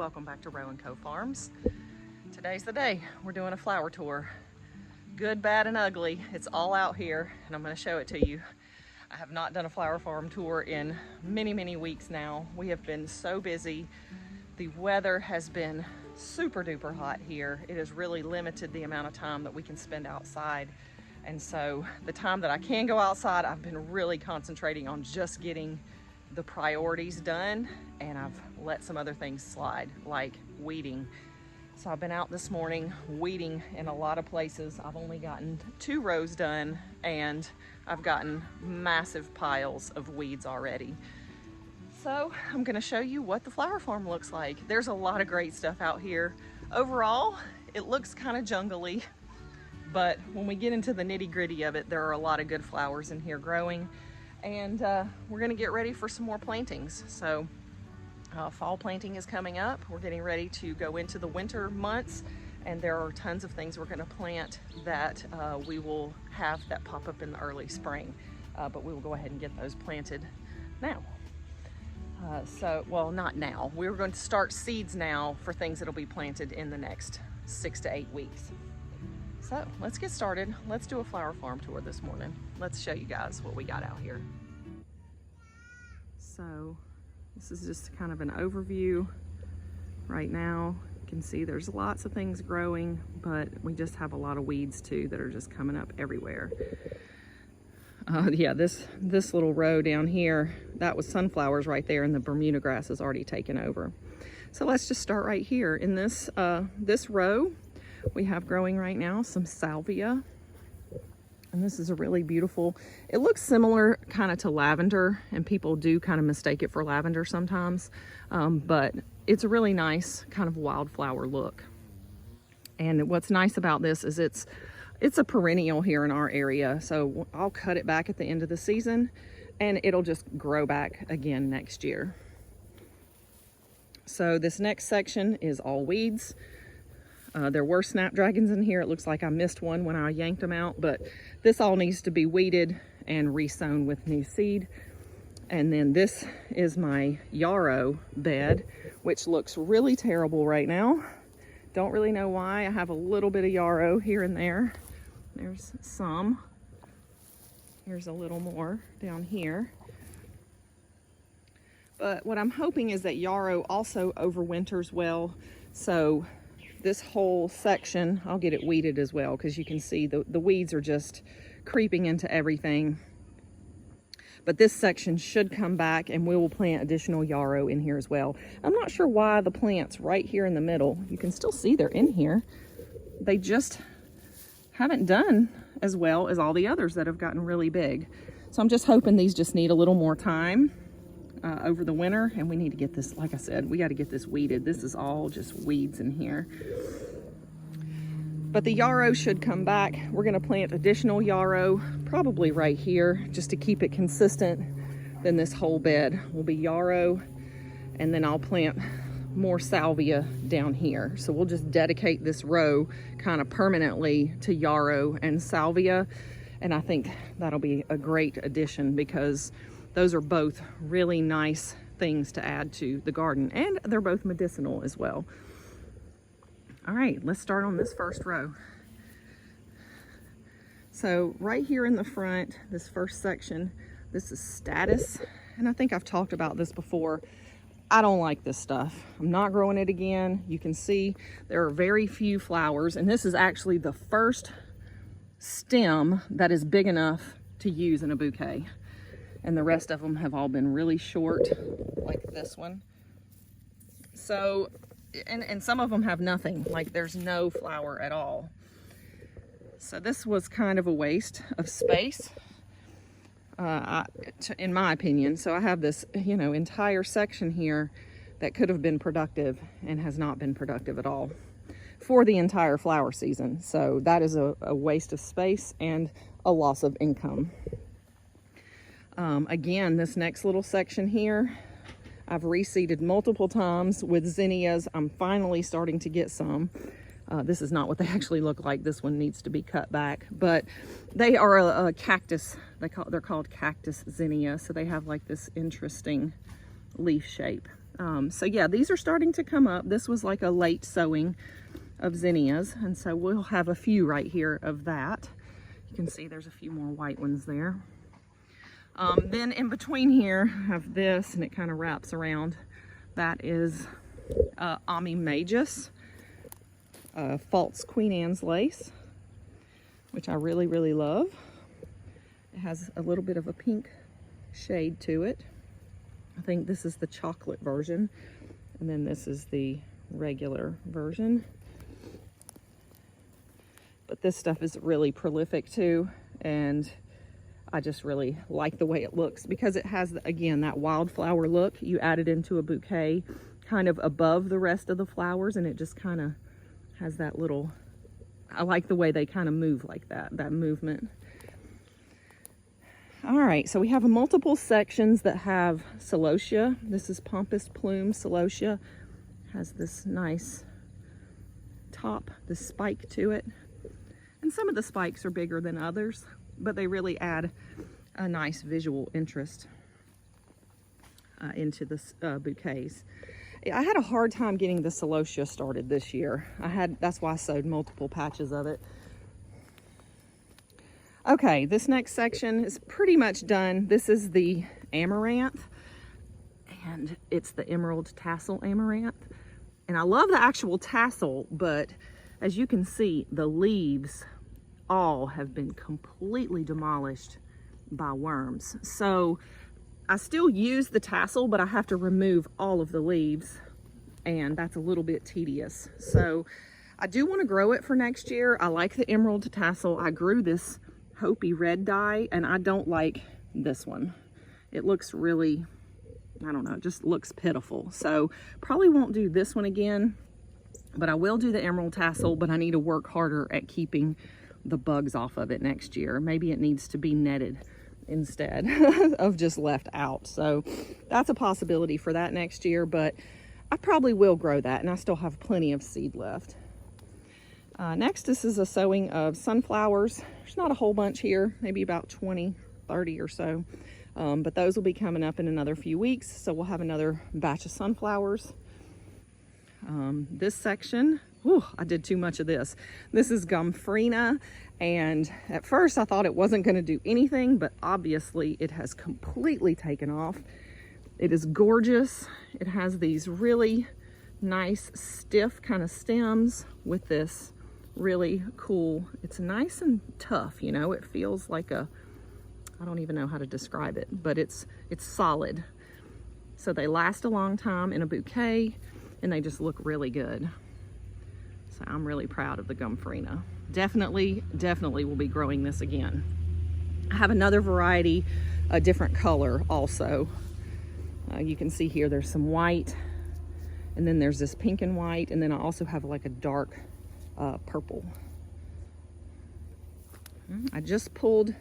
welcome back to Row & Co Farms. Today's the day. We're doing a flower tour. Good, bad, and ugly. It's all out here, and I'm going to show it to you. I have not done a flower farm tour in many weeks now. We have been so busy. The weather has been super duper hot here. It has really limited the amount of time that we can spend outside. And so the time that I can go outside, I've been really concentrating on just getting the priorities done, and I've let some other things slide, like weeding. So I've been out this morning weeding in a lot of places. I've only gotten 2 rows done, and I've gotten massive piles of weeds already. So I'm gonna show you what the flower farm looks like. There's a lot of great stuff out here. Overall, it looks kind of jungly, but when we get into the nitty-gritty of it, there are a lot of good flowers in here growing. And we're gonna get ready for some more plantings. So fall planting is coming up. We're getting ready to go into the winter months, and there are tons of things we're gonna plant that we will have that pop up in the early spring. But we will go ahead and get those planted now. Well, not now. We're going to start seeds now for things that'll be planted in the next 6 to 8 weeks. So let's get started. Let's do a flower farm tour this morning. Let's show you guys what we got out here. So this is just kind of an overview right now. You can see there's lots of things growing, but we just have a lot of weeds too that are just coming up everywhere. Yeah, this little row down here, that was sunflowers right there, and the Bermuda grass is already taken over. So let's just start right here. In this row, we have growing right now some Salvia, and this is a really beautiful, it looks similar kind of to lavender, and people do kind of mistake it for lavender sometimes, but it's a really nice kind of wildflower look. And what's nice about this is it's a perennial here in our area, so I'll cut it back at the end of the season and it'll just grow back again next year. So this next section is all weeds. There were snapdragons in here. It looks like I missed one when I yanked them out, but this all needs to be weeded and resown with new seed. And then this is my Yarrow bed, which looks really terrible right now. Don't really know why. I have a little bit of yarrow here and there. There's some. Here's a little more down here. But what I'm hoping is that yarrow also overwinters well. So this whole section, I'll get it weeded as well, because you can see the weeds are just creeping into everything. But this section should come back, and we will plant additional yarrow in here as well. I'm not sure why the plants right here in the middle, you can still see they're in here. They just haven't done as well as all the others that have gotten really big. So I'm just hoping these just need a little more time over the winter, and we need to get this, like I said, we got to get this weeded. This is all just weeds in here. But the yarrow should come back. We're going to plant additional yarrow probably right here just to keep it consistent. Then this whole bed will be yarrow, and then I'll plant more salvia down here. So we'll just dedicate this row kind of permanently to yarrow and salvia, and I think that'll be a great addition because those are both really nice things to add to the garden, and they're both medicinal as well. All right, let's start on this first row. So right here in the front, this first section, this is Status, and I think I've talked about this before. I don't like this stuff. I'm not growing it again. You can see there are very few flowers, and this is actually the first stem that is big enough to use in a bouquet. And the rest of them have all been really short, like this one. So, and some of them have nothing, like there's no flower at all. So this was kind of a waste of space, in my opinion. So I have this, you know, entire section here that could have been productive and has not been productive at all for the entire flower season. So that is a waste of space and a loss of income. Again, this next little section here, I've reseeded multiple times with zinnias. I'm finally starting to get some. This is not what they actually look like. This one needs to be cut back, but they are a cactus. They're called Cactus Zinnia. So they have like this interesting leaf shape. So yeah, these are starting to come up. This was like a late sowing of zinnias, and so we'll have a few right here of that. You can see there's a few more white ones there. Then in between here, I have this, and it kind of wraps around. That is Ami Magus, False Queen Anne's lace, which I really, really love. It has a little bit of a pink shade to it. I think this is the chocolate version, and then this is the regular version. But this stuff is really prolific too, and I just really like the way it looks because it has, again, that wildflower look. You add it into a bouquet kind of above the rest of the flowers, and it just kind of has that little, I like the way they kind of move like that movement. All right, so we have multiple sections that have Celosia. This is Pompous Plume Celosia. Has this nice top, this spike to it. And some of the spikes are bigger than others, but they really add a nice visual interest into the bouquets. I had a hard time getting the Celosia started this year. That's why I sowed multiple patches of it. Okay, this next section is pretty much done. This is the Amaranth, and it's the Emerald Tassel Amaranth. And I love the actual tassel, but as you can see, the leaves all have been completely demolished by worms. So I still use the tassel, but I have to remove all of the leaves, and that's a little bit tedious. So I do want to grow it for next year. I like the Emerald Tassel. I grew this Hopi red dye, and I don't like this one. It looks really, I don't know, it just looks pitiful. So probably won't do this one again, but I will do the Emerald Tassel, but I need to work harder at keeping the bugs off of it next year. Maybe it needs to be netted instead of just left out. So that's a possibility for that next year, but I probably will grow that, and I still have plenty of seed left. Next, this is a sowing of sunflowers. There's not a whole bunch here, maybe about 20, 30 or so, but those will be coming up in another few weeks, so we'll have another batch of sunflowers. This section, I did too much of this. This is Gumfrina, and at first I thought it wasn't going to do anything, but obviously it has completely taken off. It is gorgeous. It has these really nice stiff kind of stems with this really cool, it's nice and tough, you know, it feels like a, I don't even know how to describe it, but it's solid. So they last a long time in a bouquet, and they just look really good. So I'm really proud of the Gumfrina. Definitely will be growing this again. I have another variety, a different color also. You can see here there's some white, and then there's this pink and white, and then I also have like a dark purple. I just pulled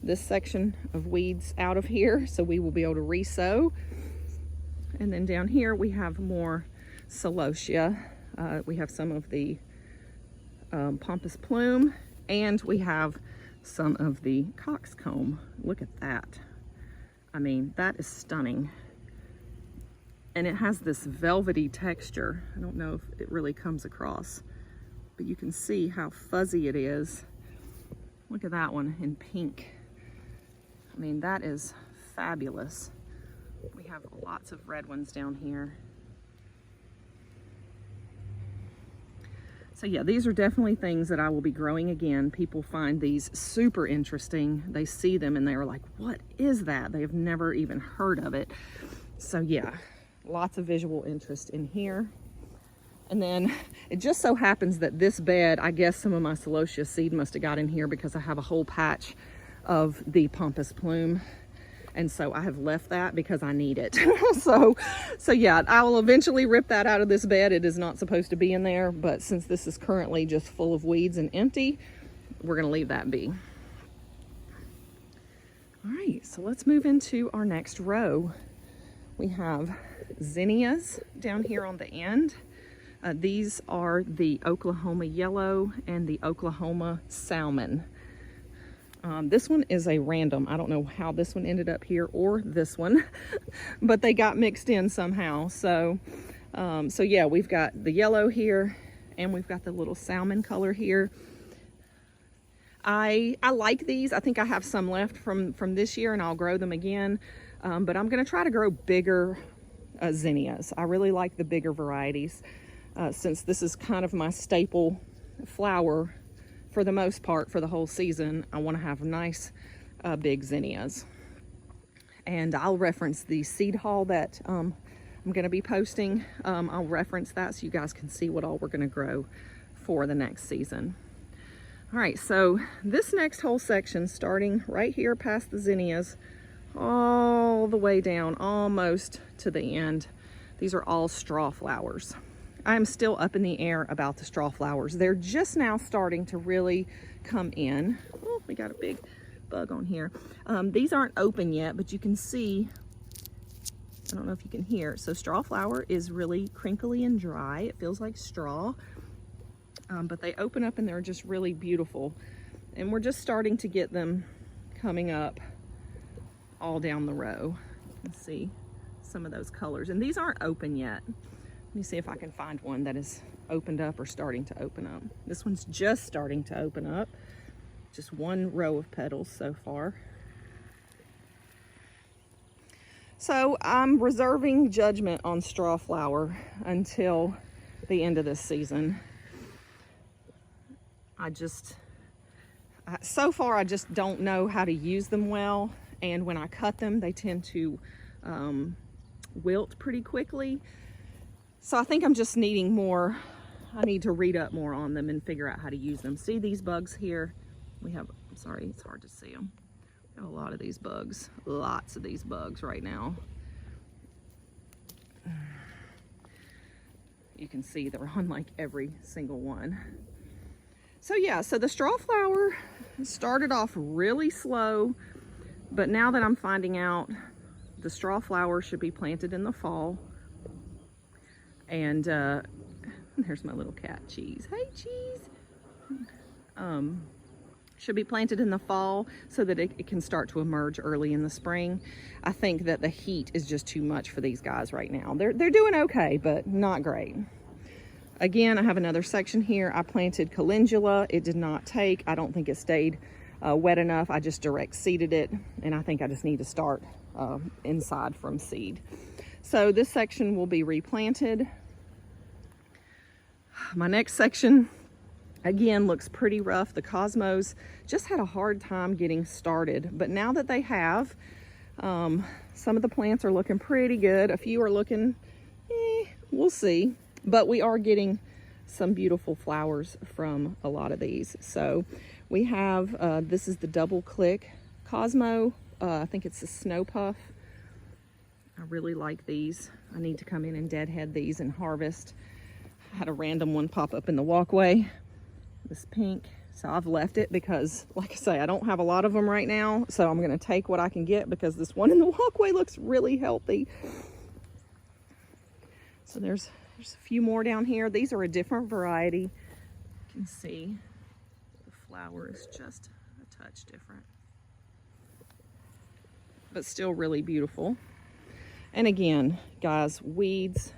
this section of weeds out of here, so we will be able to re-sow. And then down here we have more Celosia. We have some of the Pompous Plume, and we have some of the coxcomb. Look at that. I mean, that is stunning. And it has this velvety texture. I don't know if it really comes across, but you can see how fuzzy it is. Look at that one in pink. I mean, that is fabulous. We have lots of red ones down here. So yeah, these are definitely things that I will be growing again. People find these super interesting. They see them and they are like, what is that? They have never even heard of it. So yeah, lots of visual interest in here. And then it just so happens that this bed, I guess some of my Celosia seed must have got in here because I have a whole patch of the Pompous Plume. And so I have left that because I need it. so yeah, I will eventually rip that out of this bed. It is not supposed to be in there, but since this is currently just full of weeds and empty, we're gonna leave that be. All right, so let's move into our next row. We have zinnias down here on the end. These are the Oklahoma Yellow and the Oklahoma Salmon. This one is a random. I don't know how this one ended up here or this one, but they got mixed in somehow. So, so yeah, we've got the yellow here and we've got the little salmon color here. I like these. I think I have some left from this year and I'll grow them again. But I'm gonna try to grow bigger zinnias. I really like the bigger varieties since this is kind of my staple flower for the most part for the whole season. I want to have nice big zinnias. And I'll reference the seed haul that I'm going to be posting. I'll reference that so you guys can see what all we're going to grow for the next season. All right, so this next whole section, starting right here past the zinnias, all the way down almost to the end, these are all straw flowers. I'm still up in the air about the straw flowers. They're just now starting to really come in. Oh, we got a big bug on here. These aren't open yet, but you can see, I don't know if you can hear. So straw flower is really crinkly and dry. It feels like straw, but they open up and they're just really beautiful. And we're just starting to get them coming up all down the row. You can see some of those colors. And these aren't open yet. Let me see if I can find one that is opened up or starting to open up. This one's just starting to open up. Just one row of petals so far. So I'm reserving judgment on straw flower until the end of this season. So far I just don't know how to use them well. And when I cut them, they tend to wilt pretty quickly. So I think I'm just needing more. I need to read up more on them and figure out how to use them. See these bugs here? We have, I'm sorry, it's hard to see them. We have a lot of these bugs, lots of these bugs right now. You can see they're on like every single one. So yeah, so the straw flower started off really slow, but now that I'm finding out the straw flower should be planted in the fall. And there's my little cat, Cheese. Hey, Cheese. Should be planted in the fall so that it can start to emerge early in the spring. I think that the heat is just too much for these guys right now. They're doing okay, but not great. Again, I have another section here. I planted Calendula. It did not take. I don't think it stayed wet enough. I just direct seeded it, and I think I just need to start inside from seed. So this section will be replanted. My next section, again, looks pretty rough. The Cosmos just had a hard time getting started, but now that they have, some of the plants are looking pretty good. A few are looking, we'll see. But we are getting some beautiful flowers from a lot of these. So we have, this is the double click Cosmo. I think it's a Snow Puff. I really like these. I need to come in and deadhead these and harvest. I had a random one pop up in the walkway, this pink. So I've left it because, like I say, I don't have a lot of them right now. So I'm gonna take what I can get because this one in the walkway looks really healthy. So there's a few more down here. These are a different variety. You can see the flower is just a touch different, but still really beautiful. And again, guys, weeds.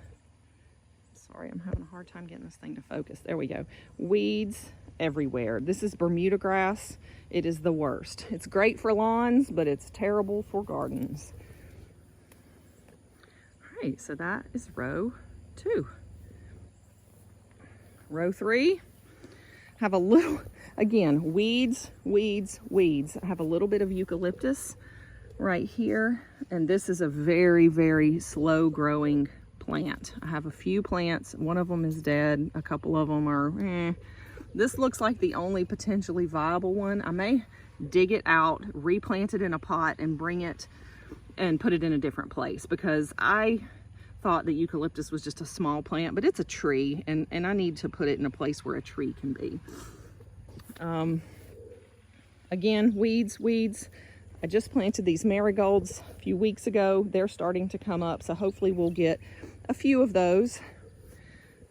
Sorry, I'm having a hard time getting this thing to focus. There we go. Weeds everywhere. This is Bermuda grass. It is the worst. It's great for lawns, but it's terrible for gardens. All right, so that is row 2. Row 3, have a little, again, weeds, weeds, weeds. I have a little bit of eucalyptus right here, and this is a very, very slow growing plant. I have a few plants. One of them is dead. A couple of them are This looks like the only potentially viable one. I may dig it out, replant it in a pot, and bring it and put it in a different place, because I thought that eucalyptus was just a small plant, but it's a tree, and I need to put it in a place where a tree can be. Again, weeds, weeds. I just planted these marigolds a few weeks ago. They're starting to come up, so hopefully we'll get a few of those.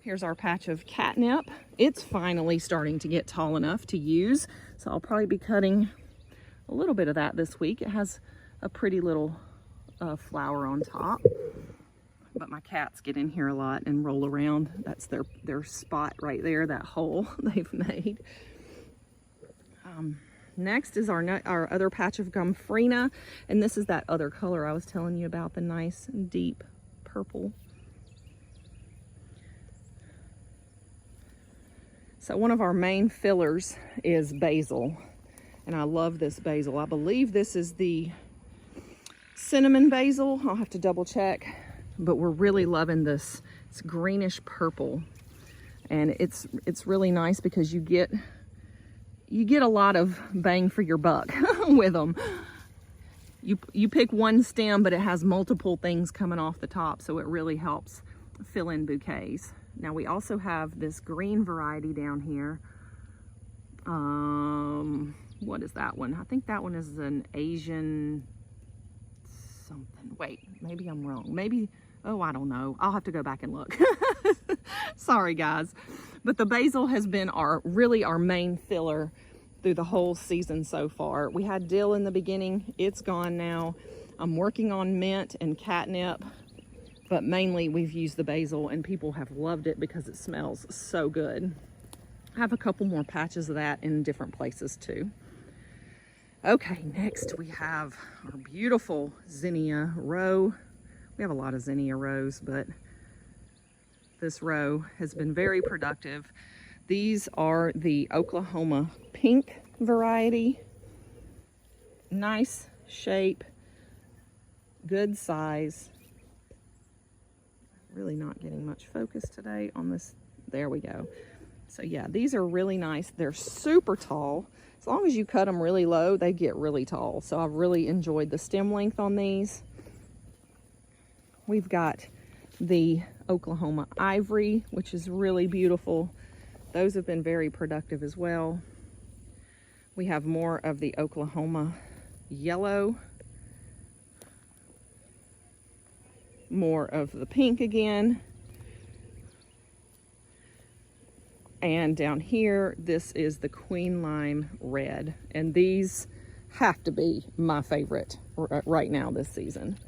Here's our patch of catnip. It's finally starting to get tall enough to use, so I'll probably be cutting a little bit of that this week. It has a pretty little flower on top. But my cats get in here a lot and roll around. That's their spot right there, that hole they've made. Next is our other patch of Gumfrina, and this is that other color I was telling you about, the nice deep purple. So one of our main fillers is basil, and I love this basil. I believe this is the cinnamon basil. I'll have to double check. But we're really loving this. It's greenish purple, and it's really nice because you get a lot of bang for your buck with them. You pick one stem, but it has multiple things coming off the top, so it really helps fill in bouquets. Now we also have this green variety down here. What is that one? I think that one is an Asian something. Wait, maybe I'm wrong. Maybe, oh, I don't know. I'll have to go back and look. Sorry, guys. But the basil has been really our main filler through the whole season so far. We had dill in the beginning. It's gone now. I'm working on mint and catnip, but mainly we've used the basil, and people have loved it because it smells so good. I have a couple more patches of that in different places too. Okay, next we have our beautiful zinnia row. We have a lot of zinnia rows, but this row has been very productive. These are the Oklahoma pink variety. Nice shape, good size. Really not getting much focus today on this. There we go. So yeah, these are really nice. They're super tall. As long as you cut them really low, they get really tall. So I've really enjoyed the stem length on these. We've got the Oklahoma ivory, which is really beautiful. Those have been very productive as well. We have more of the Oklahoma yellow. More of the pink again. And down here, this is the Queen Lime Red. And these have to be my favorite right now this season.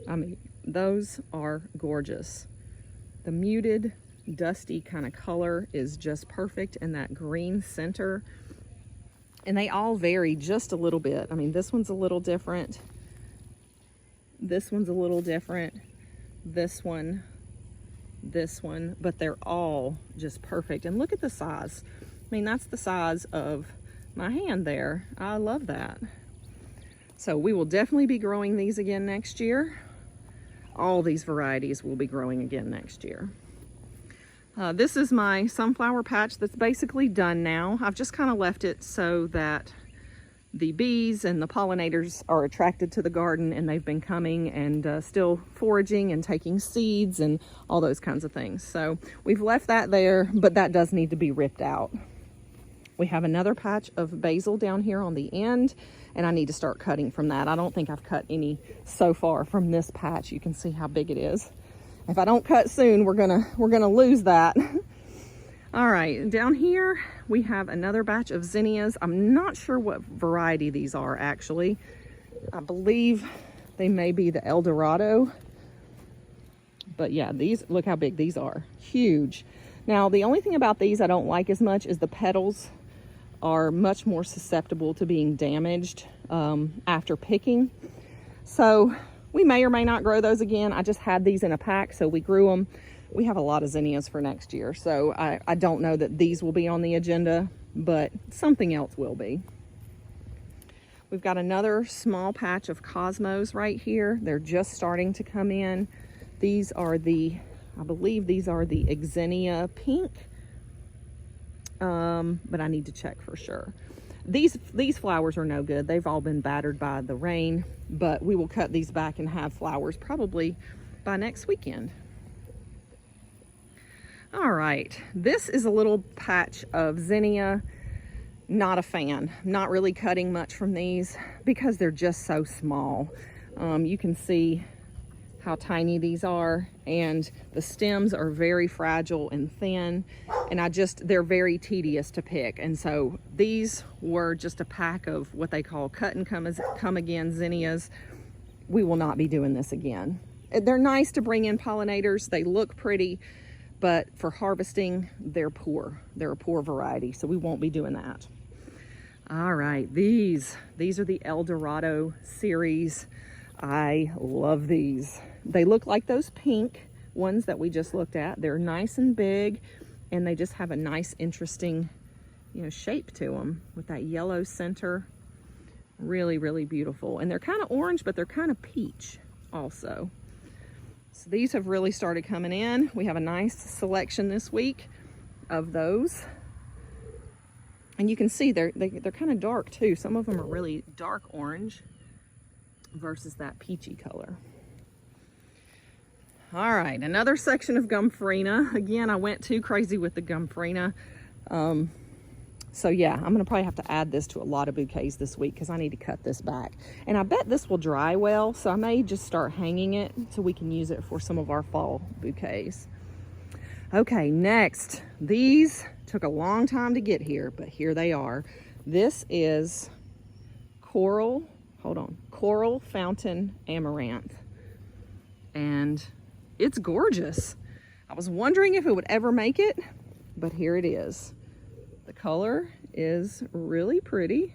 I mean, those are gorgeous. The muted, dusty kind of color is just perfect, and that green center. And they all vary just a little bit. I mean, this one's a little different. This one's a little different. This one, but they're all just perfect. And look at the size. I mean, that's the size of my hand there. I love that. So we will definitely be growing these again next year. All these varieties will be growing again next year. This is my sunflower patch that's basically done now. I've just kind of left it so that the bees and the pollinators are attracted to the garden, and they've been coming and still foraging and taking seeds and all those kinds of things. So we've left that there, but that does need to be ripped out. We have another patch of basil down here on the end, and I need to start cutting from that. I don't think I've cut any so far from this patch. You can see how big it is. If I don't cut soon, we're gonna lose that. All right, down here we have another batch of zinnias. I'm not sure what variety these are actually. I believe they may be the El Dorado. But yeah, these, look how big these are, huge. Now, the only thing about these I don't like as much is the petals are much more susceptible to being damaged after picking. So we may or may not grow those again. I just had these in a pack, so we grew them. We have a lot of zinnias for next year, so I don't know that these will be on the agenda, but something else will be. We've got another small patch of cosmos right here. They're just starting to come in. These are the, I believe these are the Echinacea pink, but I need to check for sure. These flowers are no good. They've all been battered by the rain, but we will cut these back and have flowers probably by next weekend. All right, this is a little patch of zinnia. Not a fan. Not really cutting much from these because they're just so small. You can see how tiny these are, and the stems are very fragile and thin, and they're very tedious to pick. And so these were just a pack of what they call cut and come again zinnias. We will not be doing this again. They're nice to bring in pollinators. They look pretty, but for harvesting, they're poor. They're a poor variety, so we won't be doing that. All right, these are the Dorado Series. I love these. They look like those pink ones that we just looked at. They're nice and big, and they just have a nice, interesting, shape to them with that yellow center. Really, really beautiful. And they're kind of orange, but they're kind of peach also. So these have really started coming in. We have a nice selection this week of those. And you can see they're kind of dark too. Some of them are really dark orange versus that peachy color. All right, another section of Gumfrina. Again, I went too crazy with the Gumfrina. So yeah, I'm gonna probably have to add this to a lot of bouquets this week because I need to cut this back. And I bet this will dry well, so I may just start hanging it so we can use it for some of our fall bouquets. Okay, next, these took a long time to get here, but here they are. This is Coral Fountain Amaranth. And it's gorgeous. I was wondering if it would ever make it, but here it is. The color is really pretty.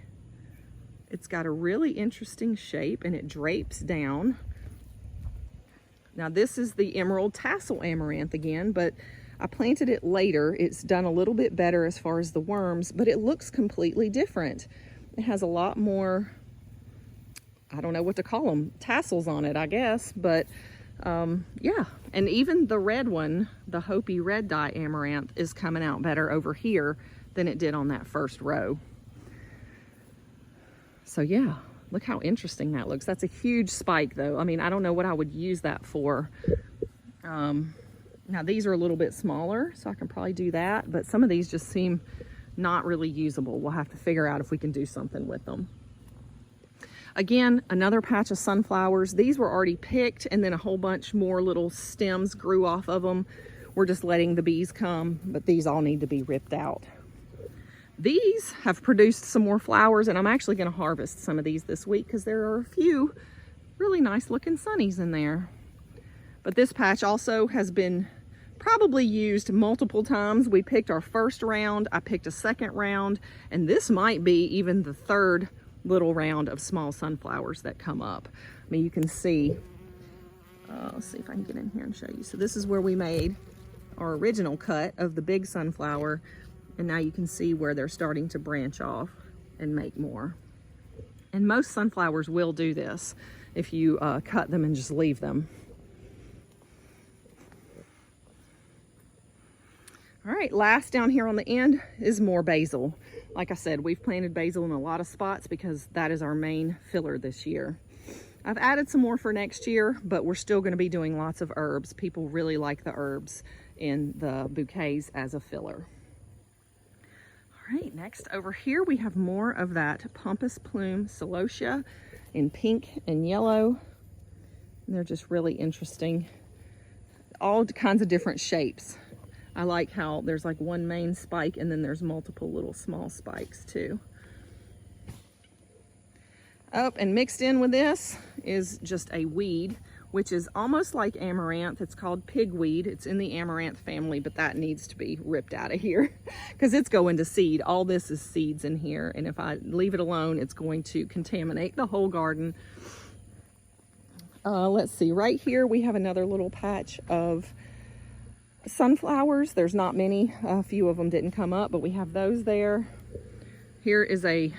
It's got a really interesting shape, and it drapes down. Now this is the Emerald Tassel Amaranth again, but I planted it later. It's done a little bit better as far as the worms, but it looks completely different. It has a lot more, I don't know what to call them, tassels on it, I guess, but yeah. And even the red one, the Hopi Red Dye Amaranth, is coming out better over here than it did on that first row. So yeah, look how interesting that looks. That's a huge spike though. I mean, I don't know what I would use that for. Now these are a little bit smaller, so I can probably do that, but some of these just seem not really usable. We'll have to figure out if we can do something with them. Again, another patch of sunflowers. These were already picked, and then a whole bunch more little stems grew off of them. We're just letting the bees come, but these all need to be ripped out. These have produced some more flowers, and I'm actually going to harvest some of these this week because there are a few really nice looking sunnies in there. But this patch also has been probably used multiple times. We picked our first round, I picked a second round, and this might be even the third little round of small sunflowers that come up. I mean, you can see, let's see if I can get in here and show you. So this is where we made our original cut of the big sunflower, and now you can see where they're starting to branch off and make more. And most sunflowers will do this if you cut them and just leave them. All right, last down here on the end is more basil. Like I said, we've planted basil in a lot of spots because that is our main filler this year. I've added some more for next year, but we're still going to be doing lots of herbs. People really like the herbs in the bouquets as a filler. All right, next over here we have more of that Pompous Plume Celosia in pink and yellow. And they're just really interesting. All kinds of different shapes. I like how there's like one main spike and then there's multiple little small spikes too. Oh, and mixed in with this is just a weed, which is almost like amaranth. It's called pigweed. It's in the amaranth family, but that needs to be ripped out of here because it's going to seed. All this is seeds in here, and if I leave it alone, it's going to contaminate the whole garden. Let's see, right here we have another little patch of sunflowers. There's not many, a few of them didn't come up, but we have those there. Here is a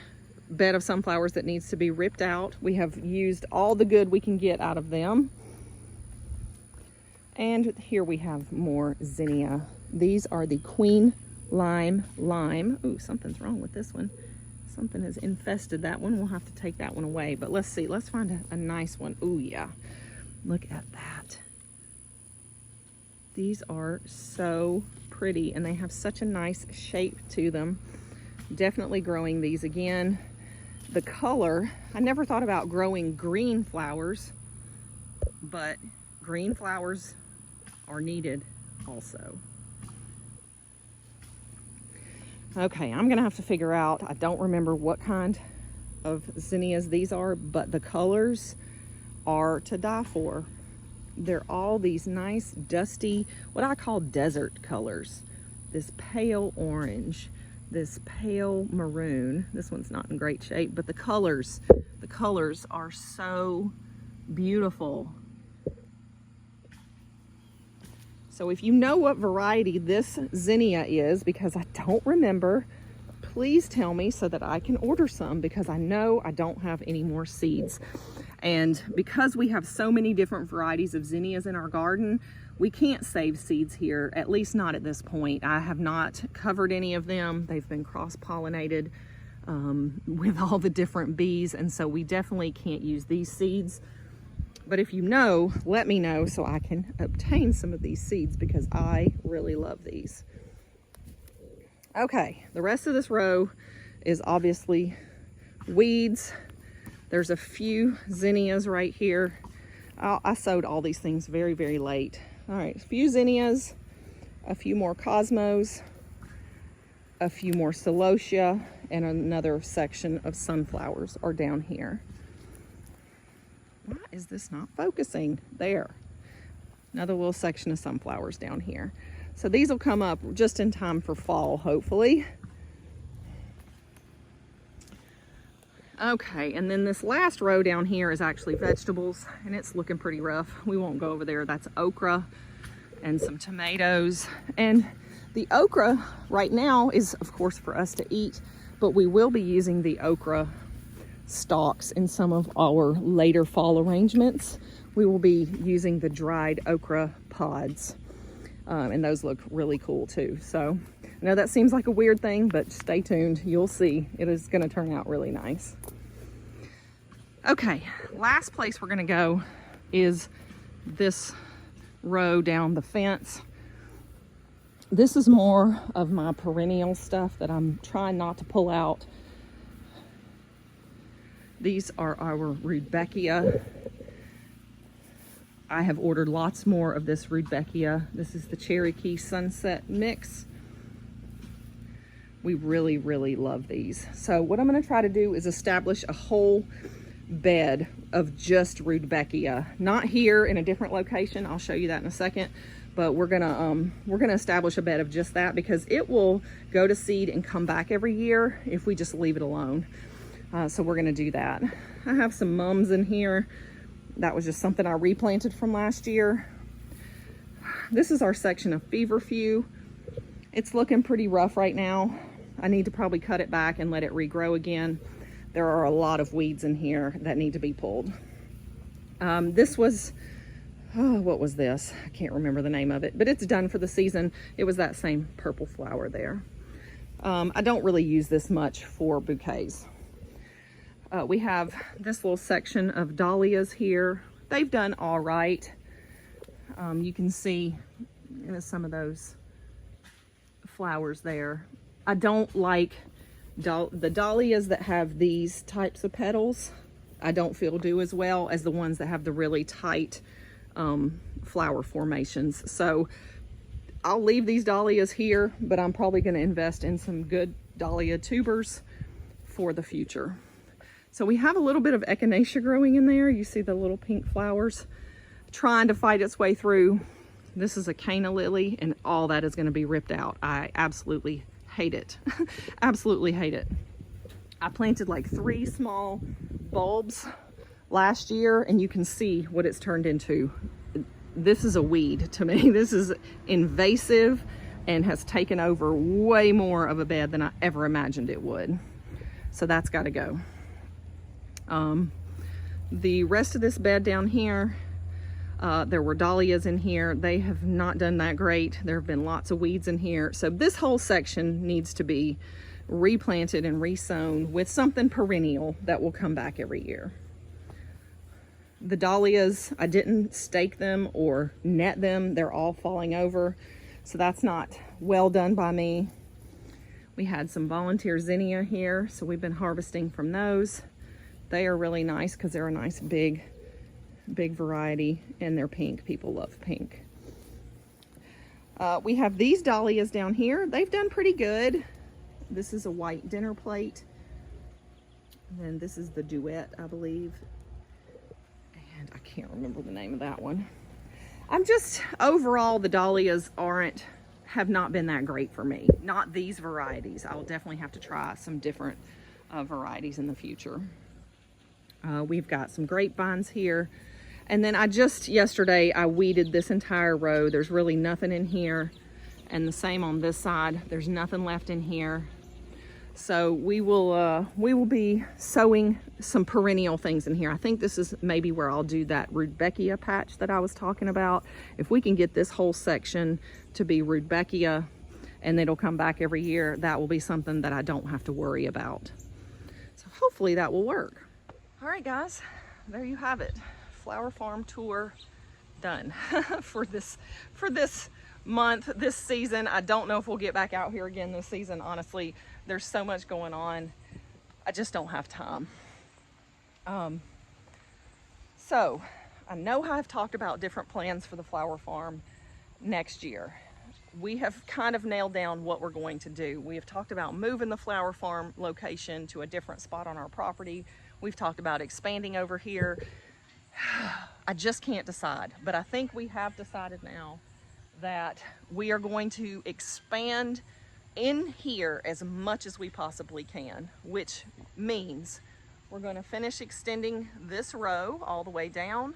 bed of sunflowers that needs to be ripped out. We have used all the good we can get out of them. And here we have more zinnia. These are the Queen Lime. Ooh, something's wrong with this one. Something has infested that one. We'll have to take that one away, but let's see, let's find a nice one. Ooh, yeah, look at that. These are so pretty and they have such a nice shape to them. Definitely growing these again. The color, I never thought about growing green flowers, but green flowers are needed also. Okay, I'm gonna have to figure out, I don't remember what kind of zinnias these are, but the colors are to die for. They're all these nice, dusty, what I call desert colors. This pale orange, this pale maroon. This one's not in great shape, but the colors are so beautiful. So if you know what variety this zinnia is, because I don't remember, please tell me so that I can order some, because I know I don't have any more seeds. And because we have so many different varieties of zinnias in our garden, we can't save seeds here, at least not at this point. I have not covered any of them. They've been cross-pollinated with all the different bees, and so we definitely can't use these seeds. But if you know, let me know so I can obtain some of these seeds, because I really love these. Okay, the rest of this row is obviously weeds. There's a few zinnias right here. I sowed all these things very, very late. All right, a few zinnias, a few more cosmos, a few more celosia, and another section of sunflowers are down here. Why is this not focusing? There. Another little section of sunflowers down here. So these will come up just in time for fall, hopefully. Okay, and then this last row down here is actually vegetables, and it's looking pretty rough. We won't go over there. That's okra and some tomatoes. And the okra right now is, of course, for us to eat, but we will be using the okra stalks in some of our later fall arrangements. We will be using the dried okra pods, and those look really cool too. So I know that seems like a weird thing, but stay tuned. You'll see. It is going to turn out really nice. Okay, last place we're going to go is this row down the fence. This is more of my perennial stuff that I'm trying not to pull out. These are our Rudbeckia. I have ordered lots more of this Rudbeckia. This is the Cherokee Sunset Mix. We really, really love these. So what I'm going to try to do is establish a whole bed of just Rudbeckia. Not here, in a different location. I'll show you that in a second. But we're gonna establish a bed of just that, because it will go to seed and come back every year if we just leave it alone. So we're gonna do that. I have some mums in here. That was just something I replanted from last year. This is our section of feverfew. It's looking pretty rough right now. I need to probably cut it back and let it regrow again. There are a lot of weeds in here that need to be pulled. This was, what was this? I can't remember the name of it, but it's done for the season. It was that same purple flower there. I don't really use this much for bouquets. We have this little section of dahlias here. They've done all right. You can see some of those flowers there. I don't like the dahlias that have these types of petals. I don't feel do as well as the ones that have the really tight flower formations. So I'll leave these dahlias here, but I'm probably going to invest in some good dahlia tubers for the future. So we have a little bit of Echinacea growing in there. You see the little pink flowers trying to fight its way through. This is a Cana Lily, and all that is going to be ripped out. I absolutely hate it. Absolutely hate it. I planted like 3 small bulbs last year, and you can see what it's turned into. This is a weed to me. This is invasive and has taken over way more of a bed than I ever imagined it would. So that's got to go. The rest of this bed down here, there were dahlias in here. They have not done that great. There have been lots of weeds in here. So this whole section needs to be replanted and resown with something perennial that will come back every year. The dahlias, I didn't stake them or net them. They're all falling over. So that's not well done by me. We had some volunteer zinnia here, so we've been harvesting from those. They are really nice because they're a nice big big variety, and they're pink. People love pink. We have these dahlias down here. They've done pretty good. This is a white dinner plate. And then this is the duet, I believe. And I can't remember the name of that one. Overall, the dahlias have not been that great for me. Not these varieties. I'll definitely have to try some different varieties in the future. We've got some grapevines here. And then yesterday, I weeded this entire row. There's really nothing in here. And the same on this side. There's nothing left in here. So we will be sowing some perennial things in here. I think this is maybe where I'll do that Rudbeckia patch that I was talking about. If we can get this whole section to be Rudbeckia and it'll come back every year, that will be something that I don't have to worry about. So hopefully that will work. All right, guys, there you have it. Flower farm tour done for this month, this season. I don't know if we'll get back out here again this season. Honestly, there's so much going on. I just don't have time. So I know I've talked about different plans for the flower farm next year. We have kind of nailed down what we're going to do. We have talked about moving the flower farm location to a different spot on our property. We've talked about expanding over here. I just can't decide, but I think we have decided now that we are going to expand in here as much as we possibly can, which means we're going to finish extending this row all the way down.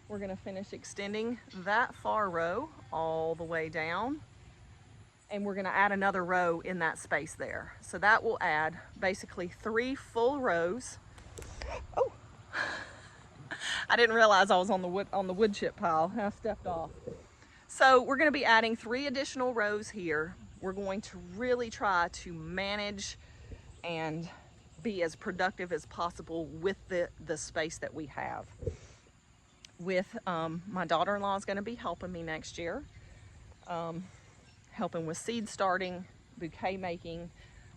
We're going to finish extending that far row all the way down, and we're going to add another row in that space there. So that will add basically 3 full rows. Oh, I didn't realize I was on the wood chip pile. I stepped off. So we're going to be adding 3 additional rows here. We're going to really try to manage and be as productive as possible with the space that we have. With my daughter-in-law is going to be helping me next year, helping with seed starting, bouquet making,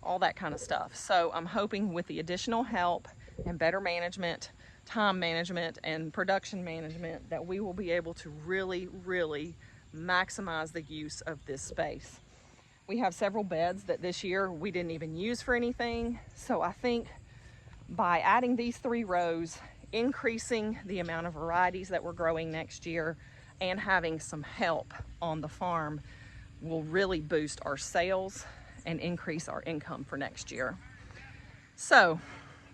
all that kind of stuff. So I'm hoping with the additional help and better management, time management and production management, that we will be able to really, really maximize the use of this space. We have several beds that this year we didn't even use for anything. So I think by adding these 3 rows, increasing the amount of varieties that we're growing next year, and having some help on the farm will really boost our sales and increase our income for next year. So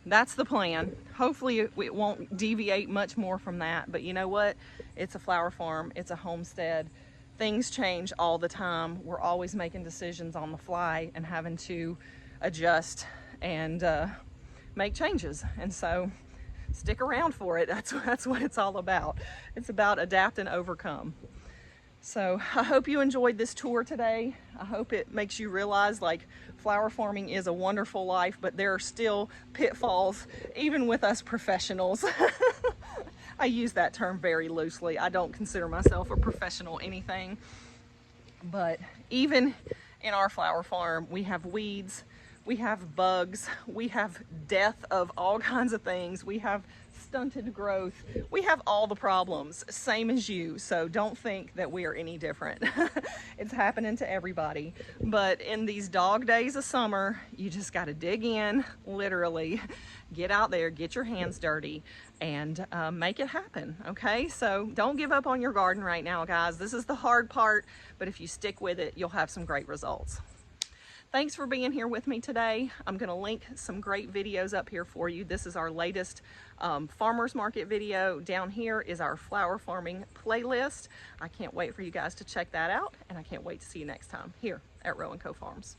that's the plan. Hopefully it won't deviate much more from that, but you know what? It's a flower farm, it's a homestead. Things change all the time. We're always making decisions on the fly and having to adjust and make changes. And so stick around for it. That's what it's all about. It's about adapt and overcome. So I hope you enjoyed this tour today. I hope it makes you realize, like, flower farming is a wonderful life, but there are still pitfalls, even with us professionals. I use that term very loosely. I don't consider myself a professional anything, but even in our flower farm, we have weeds, we have bugs, we have death of all kinds of things, we have stunted growth, we have all the problems, same as you. So don't think that we are any different. It's happening to everybody. But in these dog days of summer, you just got to dig in, literally get out there, get your hands dirty, and make it happen. Okay, so don't give up on your garden right now, guys. This is the hard part, but if you stick with it, you'll have some great results. Thanks for being here with me today. I'm going to link some great videos up here for you. This is our latest farmers market video. Down here is our flower farming playlist. I can't wait for you guys to check that out, and I can't wait to see you next time here at Row & Co Farms.